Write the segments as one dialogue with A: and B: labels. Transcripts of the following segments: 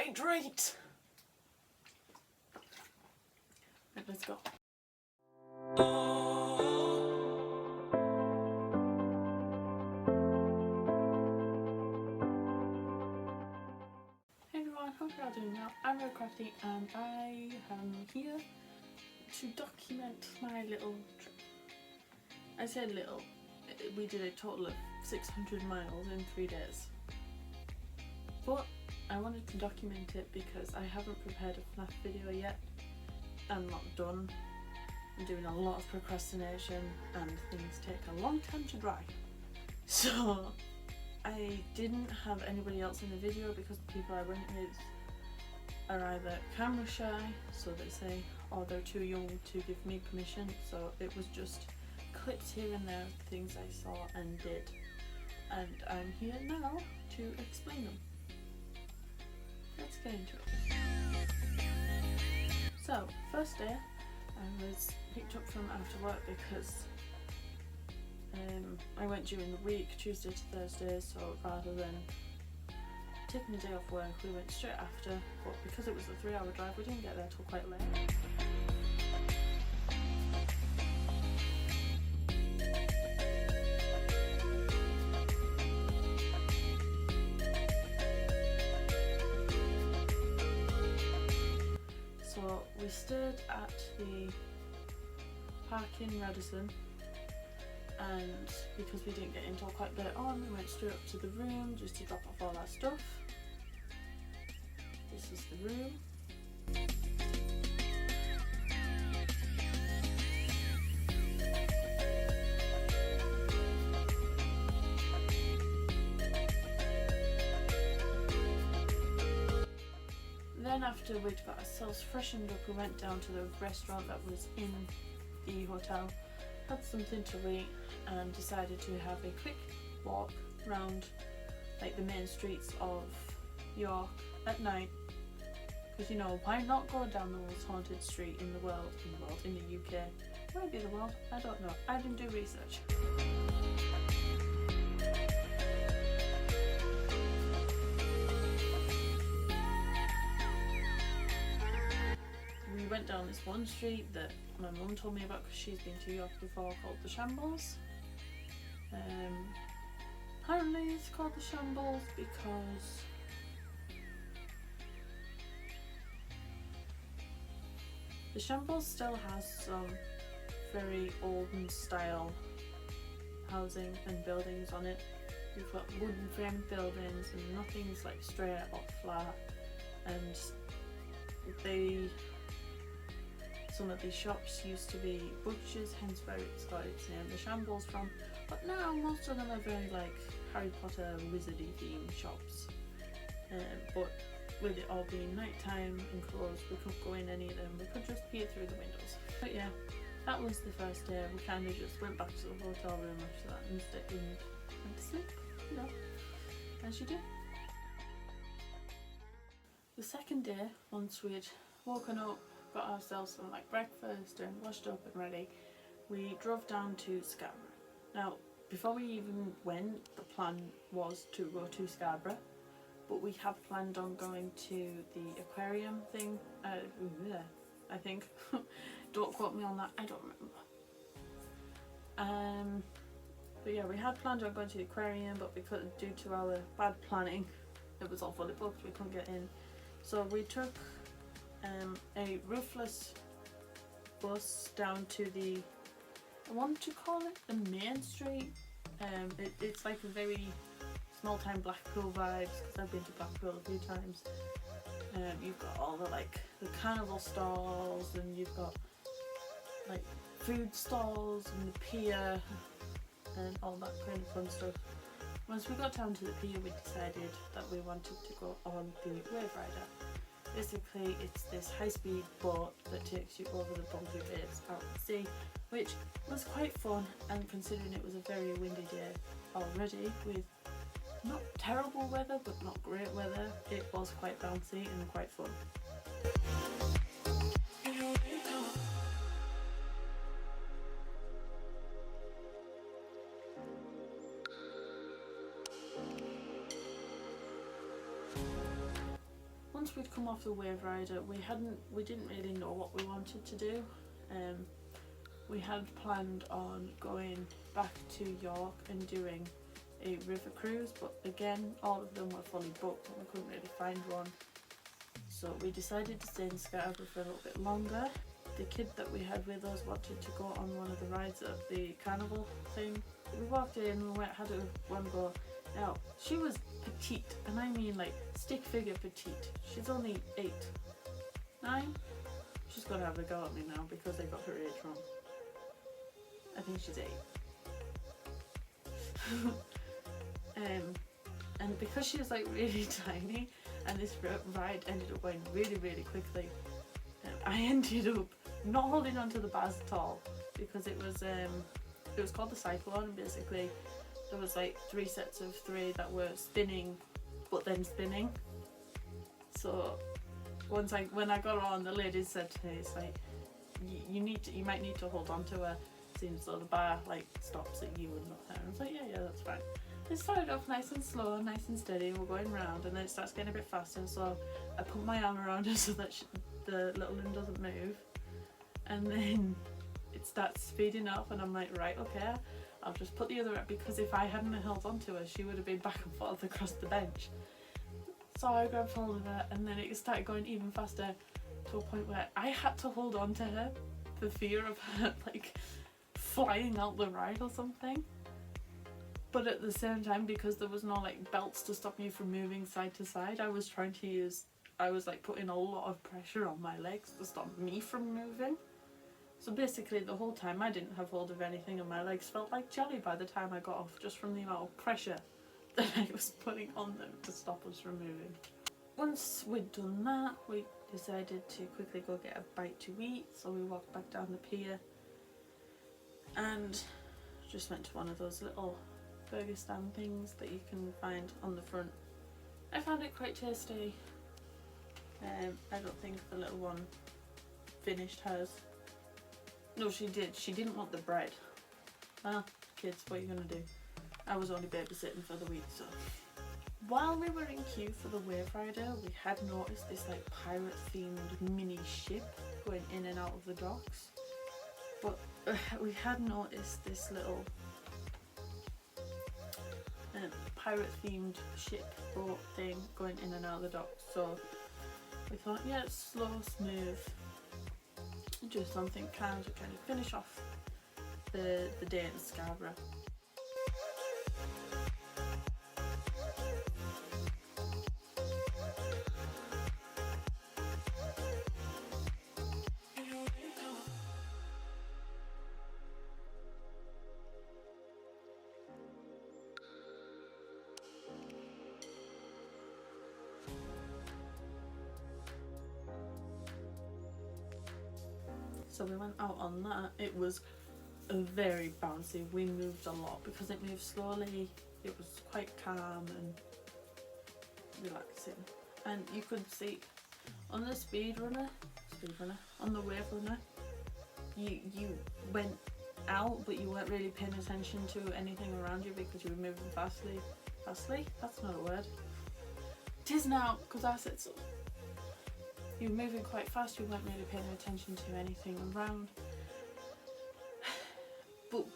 A: hydrate! Right, let's go. Hey everyone, hope you're all doing well. I'm Real Crafty and I am here to document my little trip. I said little, we did a total of 600 miles in 3 days. But I wanted to document it because I haven't prepared a FNAF video yet. I'm not done. I'm doing a lot of procrastination and things take a long time to dry. So I didn't have anybody else in the video because the people I went with are either camera shy, so they say, or they're too young to give me permission. So it was just clips here and there, things I saw and did. And I'm here now to explain them. Let's get into it. So, first day, I was picked up from after work because I went during the week, Tuesday to Thursday, so rather than taking a day off work, we went straight after, but because it was a 3-hour drive, we didn't get there till quite late. So we stayed at the park in Radisson, and because we didn't get in till quite late on, we went straight up to the room just to drop off all our stuff. This is the room. Then after we'd got ourselves freshened up, we went down to the restaurant that was in the hotel, had something to eat and decided to have a quick walk around like the main streets of York at night, because you know, why not go down the most haunted street in the world, in the UK, maybe the world, I don't know, I didn't do research. We went down this one street that my mum told me about because she's been to York before, called the Shambles. Apparently it's called the Shambles because the Shambles still has some very olden style housing and buildings on it. You've got wooden frame buildings and nothing's like straight or flat, and some of these shops used to be butchers, hence where it's got its name, the Shambles from. But now most of them are very like Harry Potter wizardy themed shops. But with it all being nighttime and closed, we couldn't go in any of them. We could just peer through the windows. But yeah, that was the first day. We kind of just went back to the hotel room after that and went to sleep, you know, as you do. The second day, once we'd woken up, got ourselves some like breakfast and washed up and ready, we drove down to Scarborough. Now, before we even went, the plan was to go to Scarborough, but we had planned on going to the aquarium thing, I think. Don't quote me on that, I don't remember. But yeah, we had planned on going to the aquarium, but because due to our bad planning, it was all fully booked, we couldn't get in. So we took a roofless bus down to the, I want to call it the main street. It's like a very small time Blackpool vibes because I've been to Blackpool a few times. You've got all the like the carnival stalls, and you've got like food stalls and the pier and all that kind of fun stuff. Once we got down to the pier, we decided that we wanted to go on the Wave Rider. Basically, it's this high-speed boat that takes you over the bumpy waves out at sea, which was quite fun, and considering it was a very windy day already, with not terrible weather but not great weather, it was quite bouncy and quite fun. once we'd come off the wave rider, we didn't really know what we wanted to do. We had planned on going back to York and doing a river cruise, but again, all of them were fully booked and we couldn't really find one. So we decided to stay in Scarborough for a little bit longer. The kid that we had with us wanted to go on one of the rides at the carnival thing. We walked in, we had one go. Now, she was petite, and I mean like stick figure petite. She's only 8, 9. She's gonna have a go at me now because I got her age wrong. I think she's 8. And because she was like really tiny, and this ride ended up going really, really quickly, I ended up not holding onto the bars at all because it was called the Cyclone, and basically there was like 3 sets of 3 that were spinning, but then spinning. So when I got on, the lady said to me, it's like you might need to hold on to her, seems though the bar like stops at you and not her. I was like, yeah, that's fine. It started off nice and slow, nice and steady, we're going round, and then it starts getting a bit faster, so I put my arm around her so that the little one doesn't move, and then it starts speeding up, and I'm like, right, okay, I'll just put the other up, because if I hadn't held onto her, she would have been back and forth across the bench. So I grabbed hold of her, and then it started going even faster to a point where I had to hold on to her for fear of her like flying out the ride or something. But at the same time, because there was no like belts to stop me from moving side to side, I was like putting a lot of pressure on my legs to stop me from moving. So basically the whole time I didn't have hold of anything, and my legs felt like jelly by the time I got off, just from the amount of pressure that I was putting on them to stop us from moving. Once we'd done that, we decided to quickly go get a bite to eat, so we walked back down the pier and just went to one of those little burger stand things that you can find on the front. I found it quite tasty. I don't think the little one finished hers. No, she did. She didn't want the bread. Well, kids, what are you gonna do? I was only babysitting for the week, so. While we were in queue for the wave rider, we had noticed this like pirate themed mini ship going in and out of the docks. But we had noticed this little pirate themed ship boat thing going in and out of the docks, so we thought, yeah, it's slow, smooth, do something calm to kind of finish off the day in Scarborough. So we went out on that. It was very bouncy. We moved a lot because it moved slowly. It was quite calm and relaxing. And you could see on the on the wave runner, you went out, but you weren't really paying attention to anything around you because you were moving fastly. That's not a word. It is now, because I said so. You were moving quite fast, you weren't really paying attention to anything around. But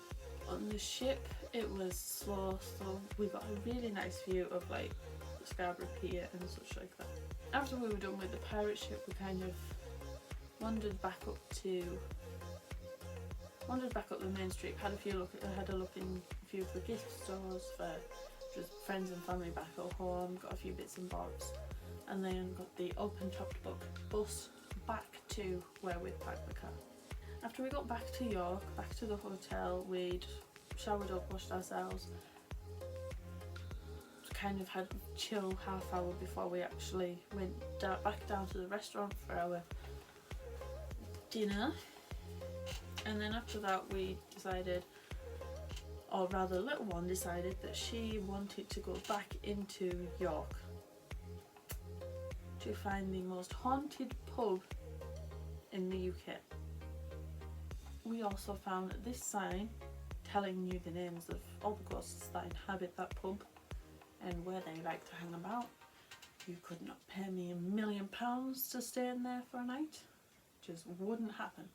A: on the ship it was slow, so we got a really nice view of like the Scarborough Pier and such like that. After we were done with the pirate ship, we kind of wandered back up the main street, had a look in a few of the gift stores for just friends and family back at home, got a few bits and bobs, and then got the open-topped bus back to where we'd parked the car. After we got back to York, back to the hotel, we'd showered up, washed ourselves, kind of had a chill half hour before we actually went back down to the restaurant for our dinner. And then after that we decided, or rather little one decided, that she wanted to go back into York to find the most haunted pub in the UK. We also found this sign telling you the names of all the ghosts that inhabit that pub and where they like to hang about. You could not pay me £1,000,000 to stay in there for a night. Just wouldn't happen.